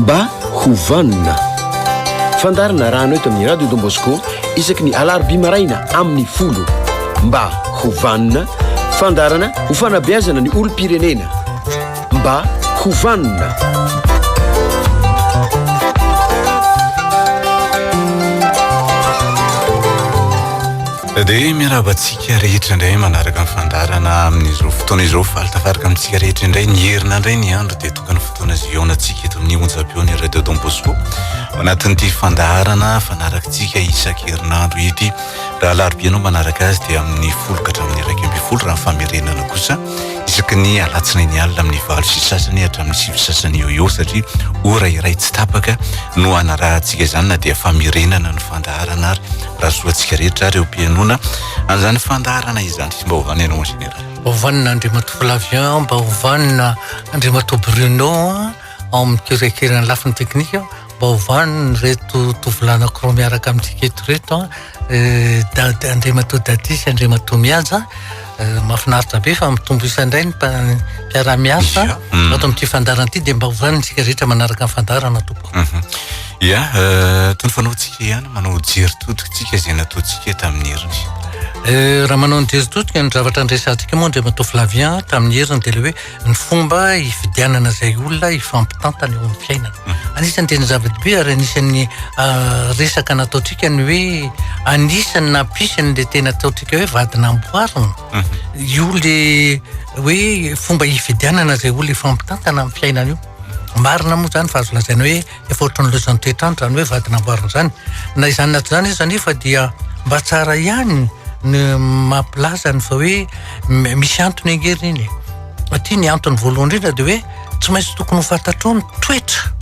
mba hovanina fandarana rano eto amin'ny radio Don Bosco isaky ny alarobia maraina amin'ny 10 mba hovanina fandarana ho fanabeazana ny olo-pirenena mba hovanina. dia miarabantsika rehetra indray manaraka amin'ny fandarana amin'izao fotoana izao falitafaraka amintsika rehetra indray ny herina indray ny andro dia tokana fotoana zionantsika eto amin'ny onjam-peony radio Don Bosco anatin'ity fandarana fanarakatsika isan-kerinandro ity raha alarobia manaraka azy dia amin'ny 10 ka hatramin'ny 1 raha famerenana kosa isaky ny alatsinainy alina amin'ny 9 sy sasany hatramin'ny 10 sasany eo satria ora iray tsy tapaka no anarahantsika izany na dia famerenana ny fandarana ary raha soantsika rehetra reo mpianona an'izany fandarana izany mba hovana ianao en général. Hovanina Andriamato Flavien, mba hovanina Andriamato Bruno ao amin'ny kirekerana lafiny teknika, mba hovanina reto tovolanako miaraka amintsika eto reto Andriamato Dadisy, Andriamato Mihaja. Mahafinaritra be fa mitombo isandray ny mpiara-miasa ato amin'ity fandarana ity dia mba hovanina tsika rehetra manaraka amin'ny fandarana tompoko. Ia, toy ny fanaontsika ihany manao jery totoka izay nataontsika tamin'ny heriny. Raha manao ny jery totoka ny zavatra andresantsika moa Andriamato Flavien tamin'ny heriny dia ilay hoe ny fomba hifidianana izay olona hifampitantana eo amin'ny fiainana. Anisany tena zava-dehibe ary anisan'ny resaka nataontsika ny hoe anisany nampisany le tena ataontsika hoe vadina amboarina. Io le hoe fomba hifidianana izay olona hifampitantana amin'ny fiainana io. Marina moa zany fa azo lazaina hoe efa ohatran'ny lozan'ny toetrandro zany hoe vadina amboarina zany. Na izany nato zany izy anefa dia mba tsara ihany ny mampilaza ny fa hoe misy antony angeriny iny. Aty ny antony voalohany indrindra dia hoe tsy maintsy tokony ho fantatrao ny toetra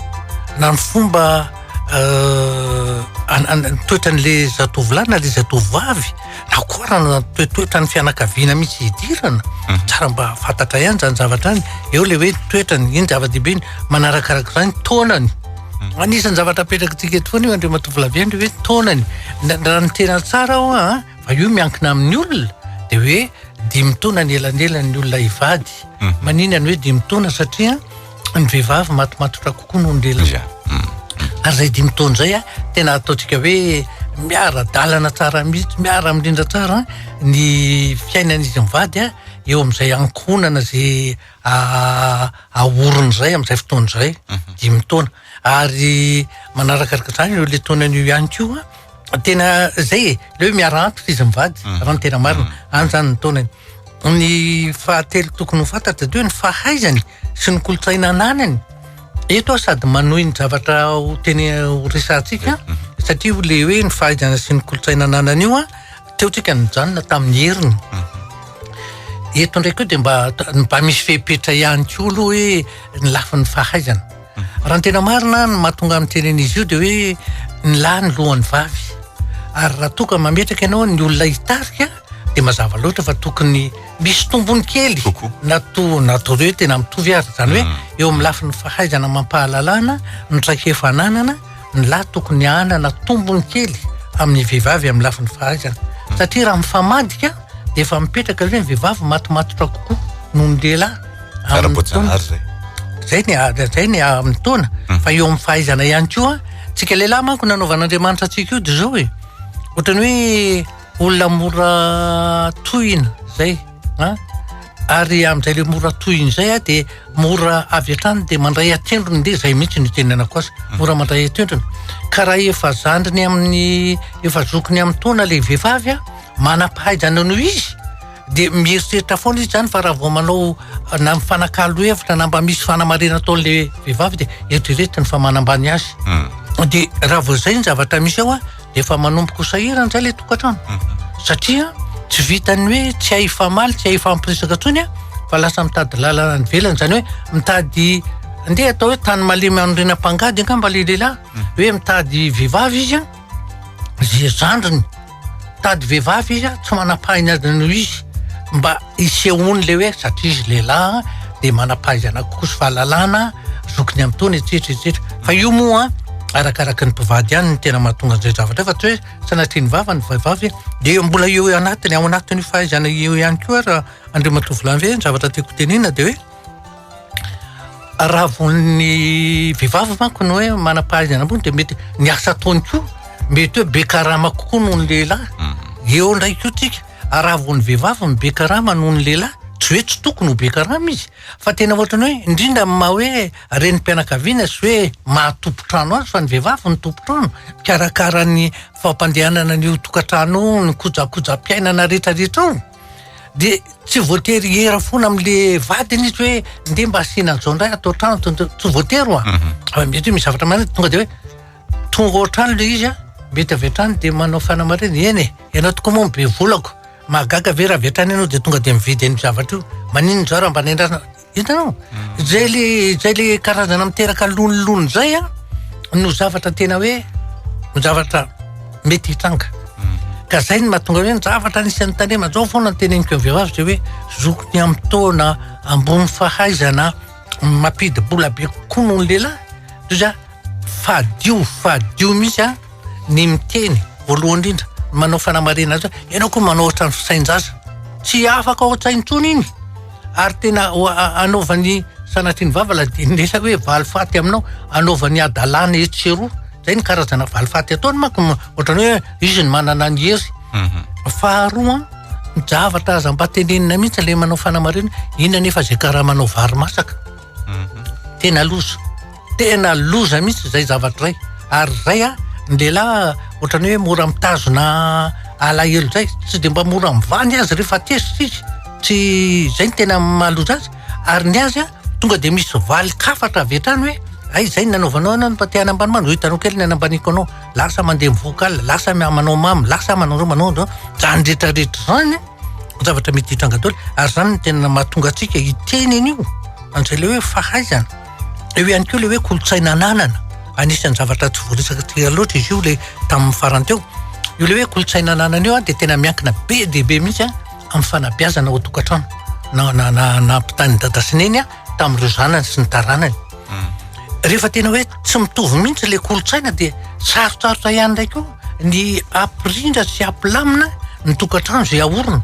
na ny fomba toetran'le zatovolahy na le zatovavy na koa na toetra ny fianakaviana mihitsy hidirana tsara mba fantatra ihany zany zavatra any eo le hoe toetrany iny zava-dehibe iny manarakaraka zany taonany. Anisan'ny zavatra apetrakatsika eto foana io Andriamato Flavien hoe taonany raha ny tena tsara ao fa io miankina amin'ny olona dia hoe 5 taona ny elanelany olona hivady. Maninona hoe 5 taona satria ny vehivavy matomatotra kokoa noho ny lehilahy. Ary zay 5 taona zay tena ataontsika hoe miara-dalana tsara mihitsy miara mirindra tsara ny fiainan'izy mivady eo amin'izay ankonana zay aorony zay amin'izay fotoana zay 5 taona. Ary manarakaraka zany eo le taonan'io ihany koa tena zay le hoe miara antitra izy mivady raha ny tena marina any zany ny taonany. Ny fahatelo tokony ho fantatra dia hoe ny fahaizany sy ny kolotsaina ananany. Eto sady manohy ny zavatra ho teny ho resantsika satria le hoe ny fahaizana sy ny kolotsaina ananany io teotsika nijanona tamin'ny heriny. Eto ndraiky io dia mba misy fehipetra ihany koa aloha hoe ny lafin'ny fahaizana. Raha ny tena marina ny mahatonga amin'ny tenen'izy io dia hoe ny lahy ny lohan'ny vavy. Ary raha toka mametraka ianao ny olona hitarika dia mazava loatra fa tokony misy tombony kely natao hoe tena mitovy ary zany hoe eo amin'ny lafin'ny fahaizana mampahalalana ny traikefananana ny lahy tokony hanana tombony kely amin'ny vehivavy amin'ny lafin'ny fahaizana satria raha mifamadika dia efa mipetraka hoe ny vehivavy matomatotra kokoa noho ny lehilahy. Zay ny amin'ny taona fa eo amin'ny fahaizana ihany koa tsika lehilahy manko nanaovan'Andriamanitra antsika io dia zao hoe ohatrany hoe olona mora tohina zay ary amin'izay le mora tohina zay dia mora avy hatrany dia mandray atendrony dia zay mihitsy ny tenenako azy mora mandray atendrony ka raha efa zandriny amin'ny efa zokiny amin'ny taona le vehivavy manam-pahaizana noho izy dia mieritreritra foana izy zany fa raha vao manao na mifanakalo hevitra na mba misy fanamarena ataon'le vehivavy dia eritreretra ny famanambany azy. Dia raha vao zay ny zavatra misy ao dia efa manomboka ho sahirana zay le tokantrano satria tsy vitany hoe tsy hay famaly tsy hay fampiresaka ntsony fa lasa mitady lalana velany zany hoe mitady andeha atao hoe tany malemy andrenam-pangady angamba le lehilahy hoe mitady vehivavy izy zay zandriny mitady vehivavy izy tsy manam-pahaizana noho izy mba isehony le hoe satria izy lehilahy dia manam-pahaizana kokoa sy fahalalana zokiny amin'ny taona etsetra fa io moa arakaraka ny mpivady ihany ny tena mahatonga an'izay zavatra fa tsy hoe sanatria ny vava ny vehivavy dia mbola eo anatiny ao anatiny fahaizana eo ihany koa raha Andriamato Flavien ny zavatra tiako tenena dia hoe raha von'ny vehivavy manko no hoe manam-pahaizana ambony de mety ny asa ataony koa mety hoe be karama kokoa noho ny lehilahy eo ndraiky koa tsika raha von'ny vehivavy be karama noho ny lehilahy tsy hoe tsy tokony ho be karama izy fa tena ohatrany hoe indrindra ma hoe renim-pianakaviana sy hoe mahatompo-trano azy fa ny vehivavy ny tompo-trano karakara ny fampandehanana ny tokantrano ny kojakoja-piainana rehetrarehetra ao de tsy voatery era foana am'le vadiny izy hoe nde mba asianan'izao ndray atao trano tsy voatery mety hoe misy zavatra marina tonga de hoe tonga ohatrano le izy mety avy hatrany de manao fanamarena eny ianao tokoa moa be volako mahagaga ve raha avy hatrany ianao de tonga de mividy any zavatra io maninona zao raha mba nendrasana hitanao zay le karazana miteraka lonolono zay no zavatra tena hoe no zavatra mety hitranga ka zay ny mahatonga hoe ny zavatra anisan'ny tanema zao foana ny teneniko ny vehivavy zay hoe zokony amin'ny taona ambony fahaizana mampidibola be kokoa noho ny lehilahy toy za fadio misy ny miteny voalohany indrindra manao fanamarena azy ianao koa manao ohatrany fisain-jaza tsy afaka ohatsaintsony iny ary tena anaovany sanatriny vavala de nesa hoe valifaty aminao anaovany adalàna etseroa zay ny karazana valifaty ataony manko ohatrany hoe izy ny manana ny hery faharoa ny zavatra aza mba tenenina mihitsy le manao fanamarena ina nefa zay karaha manao vary masaka tena loza mihitsy zay zavatra ray ary zay ny lehilahy ohatrany hoe mora mitazona alahelo zay tsy de mba mora mivany azy rehefa tesitra izy tsy zay ny tena mahaloza azy ary ny azy tonga de misy valikafatra avy hatrany hoe ay zay nanaovanao anao mba te hanambanimany hitanao kely ny anambaniko anao lasa mandeha mivoakal lasa manao mamy lasa manao zany rehetrarehetra zany zavatra mety hitranga daholo ary zany ny tena mahatonga atsika hiteny an'io an'izay le hoe fahaizana eo ihany koa le hoe kolotsaina ananana anisan'ny zavatra tsy voaresaka tia loatra izy io le tamin'ny farany teo io le hoe kolotsaina ananana io de tena miankina be de be mihitsy amin'ny fanabeazana ao tokantrano na mpitany dada sineny tamin'ireo zanany sy ny taranany rehefa tena hoe tsy mitovy mihitsy le kolotsaina de sarotsarotra ihany ndraiky io ny ampirindra sy ampilamina ny tokantrano zay ahorona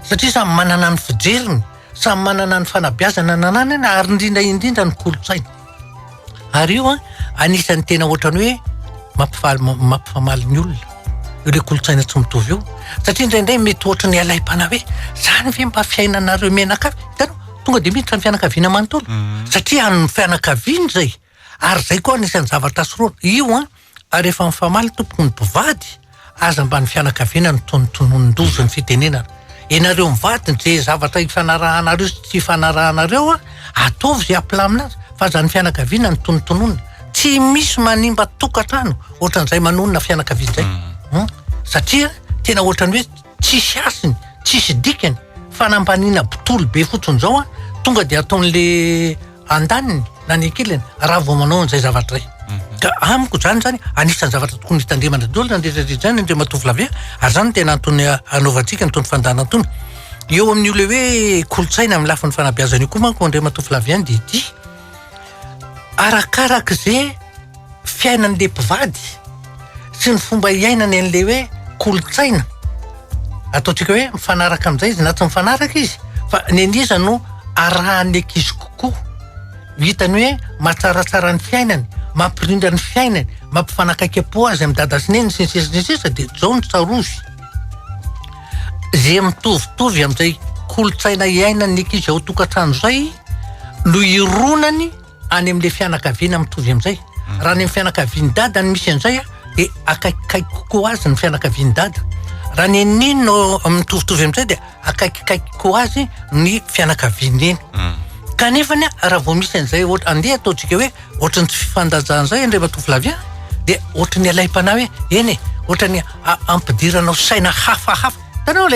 satria samy manana ny fijeriny samy manana ny fanabeazana nananany ary indrindra ny kolotsaina ary io anisan'ny tena ohatrany hoe mampifamaly ny olona io le kolotsaina tsy mitovy io satria indraindray mety ohatra ny alaim-pana hoe zany ve mba fiainanareo menakavy hitanao tonga de miditra ny fianakaviana manontolo satria any fianakaviany zay ary zay koa anisan'ny zavatra soroana io rehefa mifamaly tompoko ny mpivady aza mba ny fianakaviana ny tonotonondozo ny fitenenana ianareo mivady zay zavatra ifanarahanareo sy tsy ifanarahanareo ataovy zay ampilamina azy fa zany fianakaviana ny tonotononona tsy misy manimba tokantrano ohatran'izay manonona fianakaviana zay satria tena ohatrany hoe tsisy asiny tsisy dikany fanambanina botolo be fotsiny zao tonga de ataon'le andaniny na ny ankilany raha vao manao an'izay zavatra ray ka amiko zany anisan'ny zavatra tokony hitandremana daholo nandretraretra zany ndre matovilavy ary zany tena antony anaovantsika ny tony fandana antony eo amin'io le hoe kolotsaina amin'ny lafin'ny fanabeazana io koa manko ndre matovilavy any de ity arakaraka zay fiainan'le mpivady sy ny fomba iainany an'le hoe kolotsaina ataotsika hoe mifanaraka amin'izay izy na tsy mifanaraka izy fa ny aniza no arahan'ny ankizy kokoa hitany hoe mahatsaratsara ny fiainany mampirindra ny fiainany mampifanakaiky-po azy amin'ny dada sineny sy ny sisa de zao ny tsarozy zay mitovitovy amin'izay kolotsaina iainany ankizy ao tokantrano zay no ironany any amin'le fianakaviana mitovy amin'izay raha ny amin'ny fianakaviany dada ny misy an'izay de akaikikaiky kokoa azy ny fianakaviany dada raha ny aniny no mitovitovy amin'izay de akaikikaiky koa azy ny fianakaviany eny kanefany raha vao misy an'izay andeha ataotsika hoe ohatrany tsy fifandajan'izay ndre matovilavy de ohatrany alaim-pana hoe eny ohatrany ampidiranao saina hafahafa tanao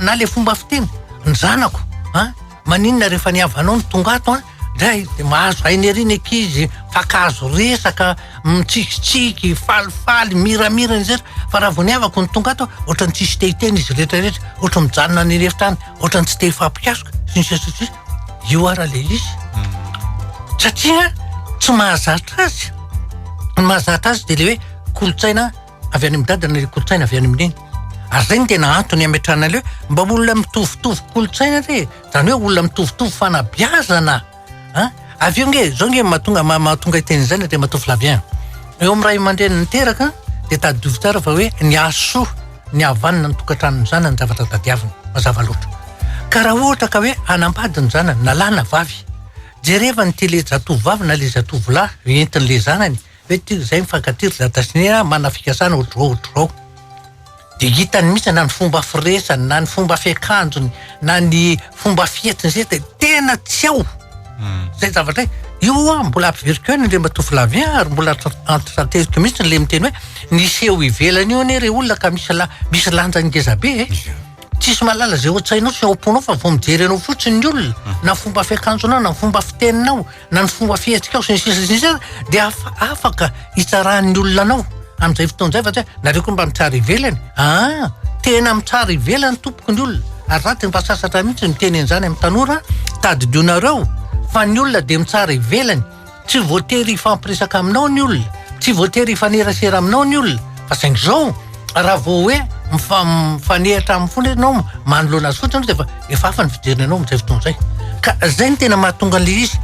na le fomba fiteny ny zanako maninona rehefa niavanao ny tonga ato dray de mahazo hainy ery ny ankizy fakazo resaka mitsikitsiky falifaly miramira ny zay fa raha vao niavako ny tonga ato ohatrany tsisy tehiteny izy rehetrarehetra ohatra mijanona ny refitrany ohatrany tsy te hifampikasoka sy ny sasatsia io ara le izy satria tsy mahazatra azy ny mahazatra azy de le hoe kolotsaina avy any am'dadana le kolotsaina avy any amin'iny ary zay ny tena antony ametrana le hoe mba olona mitovitovy kolotsaina re zany hoe olona mitovitovy fanabeazana avy eo nge zao nge mahatonga iteny zany de Matao Flavien eo amin'ny ray aman-dreny niteraka de tadidovy tsara fa hoe ny asoa ny havanina ny tokantrano ny zanany zavatra tadiavina mazava loatra ka raha ohatra ka hoe anampady ny zanany na lahy na vavy jereva ny tele zatovovavy na le zatovolahy entin'le zanany hoe ty zay mifankatiry zatasinena mana fikasana ohatrao de hitany mihitsy na ny fomba firesany na ny fomba fiakanjony na ny fomba fietiny zay de tena tsy ao zay zavatra io mbola ampiveriko eny le Matao Flavien ary mbola antrateriko mihitsy le miteny hoe niseho ivelany io ane re olona ka misy lanja ngeza be tsisy malala zay ohatsainao sy aomponao fa vao mijery anao fotsiny ny olona na fomba fiakanjonao na fomba fiteninao na ny fomba fietrikao sy ny sisa de afaka hitsarahan'ny olona anao amin'izay fotoan'izay fa tsy nareo koa mba mitsara ivelany tena mitsara ivelany tompoko ny olona ary raha teny mpasasatra mihitsy miteny an'izany amin'ny tanora tadidionareo fa ny olona de mitsara ivelany tsy voatery ifampiresaka aminao ny olona tsy voatery ifanerasera aminao ny olona fa saingy zao raha vao hoe mifanehatra amin'ny fony anao manoloana azy fotsiny de efa afa ny fijeriny anao amin'izay fotoan'izay ka zay ny tena mahatonga an'le izy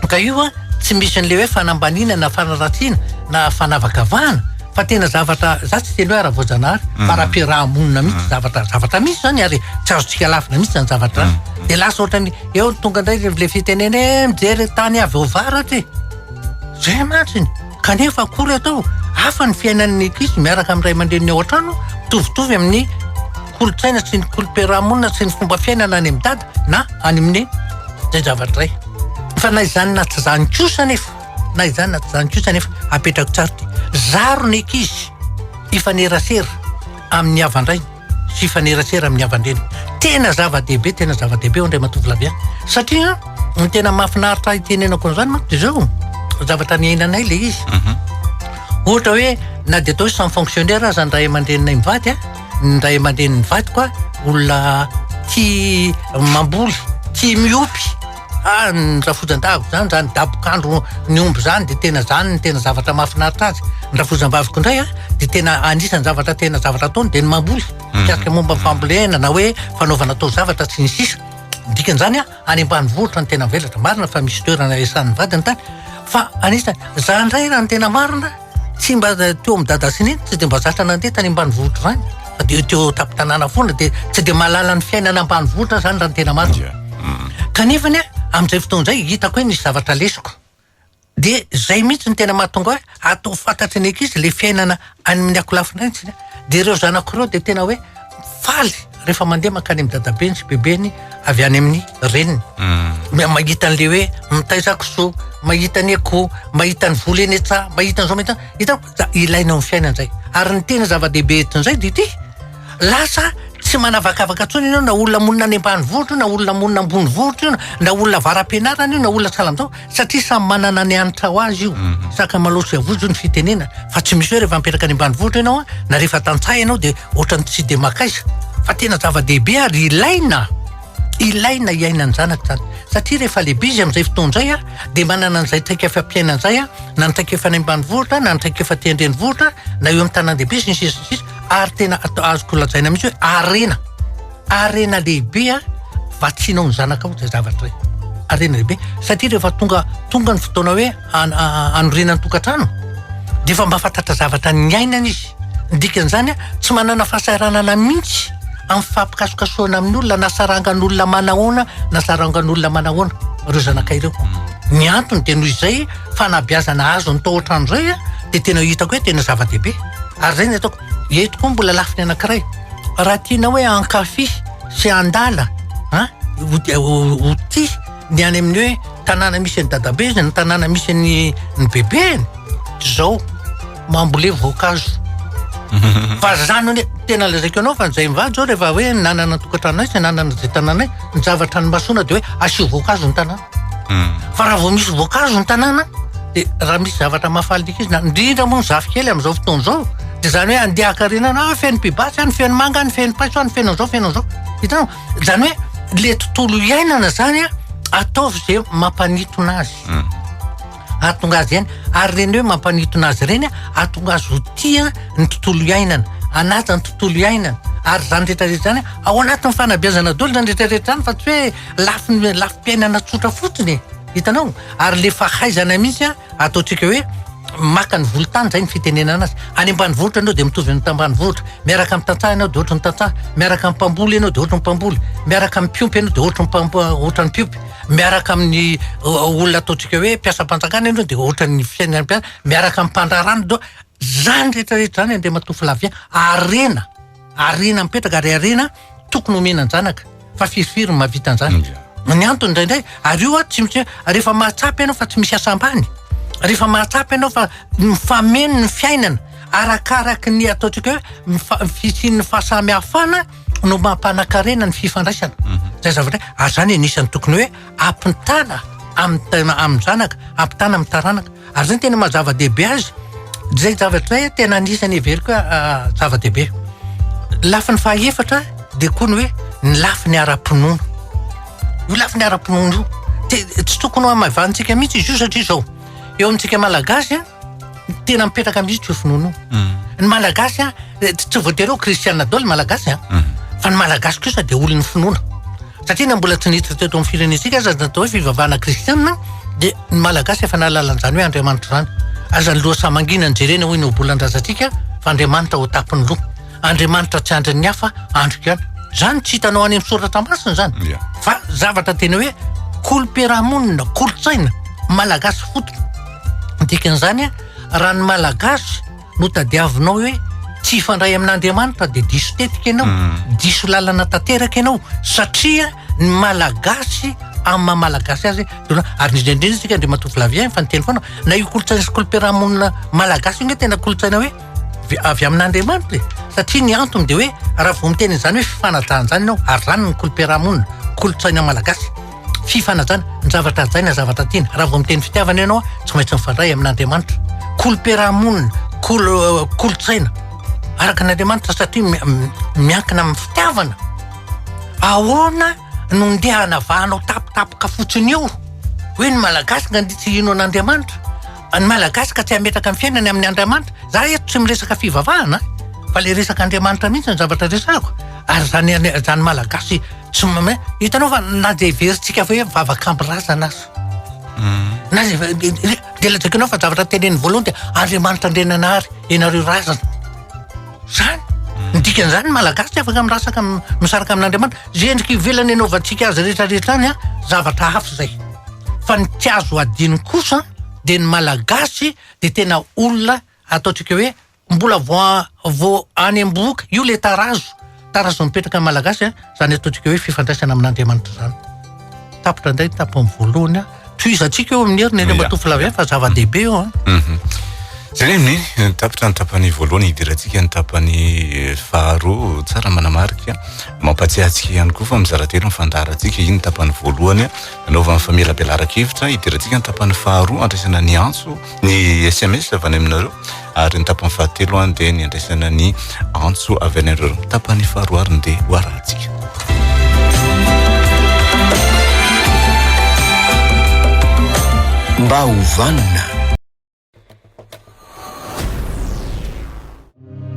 ka io tsy misy an'le hoe fanambanina na fanaratsiana na fanavakavahana fa tena zavatra za tsy teny hoe ara-voajanahary fa raha-piarahamonina mihitsy zavatra misy zany ary tsy azotsika lafina mihitsy zany zavatra de lasa ohatrany eo tonga indray le fiteneny mijery tany avy ovaratra zay matsiny kanefa akory atao hafa ny fiainan'ny ankizy miaraka amin'ny ray aman-dreniny ao an-trano mitovitovy amin'ny kolotsaina sy ny kolom-piarahamonina sy ny fomba fiainana any amin'ny dada na any amin'ny zay zavatra ray fa na izany na tsy zany kosa nefa apetrako tsara ty zaro ny ankizy ifanerasera amin'ny havandray sy ifanerasera amin'ny havandreny tena zava-dehibe ao andray Matao Flavien satria ny tena mahafinaritra itenenako an'izany manko de zao zavatra ny ainanay le izy ohatra hoe na de atao hoe sans fonctionnaire zany ray aman-dreninay mivady ny ray aman-dreny mivady koa olona tia mamboly tia miopy ny rafozan-daviko zany dabokandro ny omby zany de tena zany ny tena zavatra mahafinaritra azy ny rafozam-baviko indray de tena anisany zavatra ataony de ny mamboly kasika momba fambolena na hoe fanaovana atao zavatra tsy ny sisa dikan'izany any ambanivohitra ny tena velatra marina fa misy toerana esan'ny vadiny tany fa anisany za indray raha ny tena marina tsy mba teo amin'ny dada sineny tsy de mba zatra nandeha tany ambanivohitra zany fa de teo tapitanàna foana de tsy de mahalala ny fiainana ambanivohitra zany raha ny tena marina kanefany amin'izay fotoan'izay hitako hoe nisy zavatra lesoko de zay mihitsy ny tena mahatonga hoe atao fantatry ny ankizy le fiainana any amin'ny akolafinaitsy de ireo zanak'ireo de tena hoe faly rehefa mandeha mankany amin'ny dadabeny sy bebeny avy any amin'ny reniny mahita an'le hoe mitaizakoso mahita ny akoho mahita ny vola eny etsa mahita ny zao hitako ilaina amin'ny fiainan'izay ary ny tena zava-dehibe etin'izay de ty lasa tsy manavakavaka tsony ianao na olona monina any ambanivohitra na olona monina ambony vohitra io na olona varam-pianarana io na olona salamizao satria samy manana ny anitra ho azy io saka malosy avozy io ny fitenena fa tsy misy hoe rehefa mipetraka any ambanivohitra ianao na rehefa tantsaha ianao de ohatrany tsy de makaiza fa tena zava-dehibe ary ilaina iaina ny zanaka zany satria rehefa lehibe izy amin'izay fotoan'izay de manana an'izay traikefa mpiainan'izay na ny traikefa any ambanivohitra na ny traikefa ty-andrenivohitra na eo amin'ny tanàn-dehibe sy ny sisa ary tena azoko lazaina mihitsy hoe arena lehibe vatsianao ny zanaka ao zay zavatra arena lehibe satria rehefa tonga ny fotoana hoe anorenany tokantrano de efa mba fantatra zavatra ny ainana izy dikan'izany tsy manana fahasahiranana mihitsy amin'ny fampikasokasoana amin'ny olona na sarangan'olona manahoana na sarangan'olona manahoana reo zanakay ireo ny antony de noho izay fanabeazana azo ny tao ohatrano zay de tena hitako hoe tena zava-dehibe ary zay ny ataoko eto koa mbola lafiny anankiray raha tiana hoe ankafy sy andala ho ty ny any amin'ny hoe tanàna misy ny dadabe ny tanàna misy ny bebeny zao mambole voankazo fa zany hoe tena lazaiko anao fa nizay mivady zao rehefa hoe nanana tokantranay sy nanana zay tanànay ny zavatra ny masoana de hoe asio voankazo ny tanàna fa raha vao misy voankazo ny tanàna de raha misy zavatra mahafalin'ika izy na indrindra moa ny zafy kely amin'izao fotoana zao de zany hoe andeha akarenana feno pibasy any feno manga any feno paiso any feno an'izao hitanao zany hoe le tontolo iainana zany ataovy zay mampanitona azy ahatonga azy ihany ary reny hoe mampanitona azy reny ahatonga azy ho tia ny tontolo iainana anatin'ny tontolo iainana ary zany rehetrarehetra zany ao anatin'ny fanabeazana dolo zany rehetrarehetra zany fa tsy hoe lafim-piainana tsotra fotsiny hitanao ary le fahaizana mihitsy ataontsika hoe maka ny volotany zay ny fitenenana azy any ambanivohitra anao de mitovy amin'ny tambanivohitra miaraka amin'ny tantsaha ianao de ohatra ny tantsaha miaraka amin'ny mpamboly ianao de ohatra ny mpamboly miaraka amin'ny piopy ianao de ohatra ny piopy miaraka amin'ny olona ataontsika hoe mpiasa-panjakana ianao de ohatra ny fiainana mpiasa miaraka amin'ny mpandrarano do zany rehetrarehetra zany Andriamanitofo lavia arena mipetraka ary arena tokony omenany zanaka fa firifiry ny mahavita an'izany ny antony indraindray ary io tsy misy rehefa mahatsapy ianao fa tsy misy asa ambany rehefa mahatsapy ianao fa mifameno ny fiainana arakaraky ny ataontsika hoe fisian'ny fahasamihafana no mampanankarena ny fifandraisana zay zavatra zany anisan'ny tokony hoe ampitana amin'ny zanaka ampitana amin'ny taranaka ary zany tena mazava-dehibe azy zay zavatra zay tena anisany everiko zava-dehibe lafi ny fahaefatra de koa ny hoe ny lafi ny ara-pinoana io lafi ny ara-pinoana io tsy tokony ho amavantsika mihitsy izy io satria zao eo amintsika malagasy tena mipetraka mihitsy io finoana io ny malagasy tsy voatery ho kristiana daholo malagasy fa ny malagasy kosa de olon'ny finoana satria na mbola tsy niditra teto amin'ny firenetsika aza natao hoe fivavahana kristiana de ny malagasy efa nahalalan'izany hoe Andriamanitra zany aza ny loha samangina ny jerena hoe nobolan-drazatsika fa Andriamanitra ho tapiny loha Andriamanitra tsy andry ny hafa andrika ihany zany tsy hitanao any amin'ny soratra masina zany fa zavatra tena hoe kolom-piarahamonina kolotsaina malagasy fotony dikan'izany raha ny malagasy no tadiavinao hoe tsy ifandray amin'Andriamanitra de diso tetika ianao diso lalana tanteraka ianao satria ny malagasy amin'ny malagasy azy ary indrindrindra tsika Andriamanitofo lavia fa niteny foana na io kolotsaina sy kolom-piarahamonina malagasy io tena kolotsaina hoe avy amin'Andriamanitra satria ny antony de hoe raha vao miteny izany hoe fifanajana zany ianao ary zany ny kolom-piarahamonina kolotsaina malagasy fifanajana ny zavatra zaina zavatra tiana raha vao miteny fitiavana ianao tsy maintsy mifandray amin'Andriamanitra kolom-piarahamonina kolotsaina araka n'Andriamanitra satria miankina amin'ny fitiavana ahoana no ndeha hanavahanao tapitapoka fotsiny eo hoe ny malagasy ka tsy ino an'Andriamanitra ny malagasy ka tsy hametraka ny fiainany amin'ny Andriamanitra za eto tsy miresaka fivavahana fa le resaka Andriamanitra mihitsy ny zavatra resako ary zany malagasy tsy hitanao fa na de veritsika hoe vavakambirazana azy na de lazakinao fa zavatra teneny voalohany de Andriamanitra ndrenanary ianareo razana zany dikan'izany malagasy afaka mirasaka misaraka amin'Andriamanitra zay endrika ivelany anaovantsika azy rehetrarehetra any zavatra hafa zay fa ny tsy azo adiny kosa de ny malagasy de tena olona ataontsika hoe mbola vo any am-boka io le tarazo mipetraka malagasy zany ataontsika hoe fifandraisana amin'Andriamanitra zany tapitra ndray tapo amin'ny voalohany toizatsika eo amin'ny heriny Andriamanitofo lavia fa zava-dehibe eo zany amin'ny tapitra ny tapany voalohany hidirantsika ny tapany faharoa tsara manamarika mampatsiahantsika ihany koa fa mizara telo mifandarantsika iny tapany voalohany anaovany famelabelara-kevitra hidirantsika ny tapany faharoa andraisana ny antso ny SMS avy any aminareo ary ny tapany fahatelo any de ny andraisana ny antso avy any aminareo tapany faharoa ary nde hoarantsika mba hovanina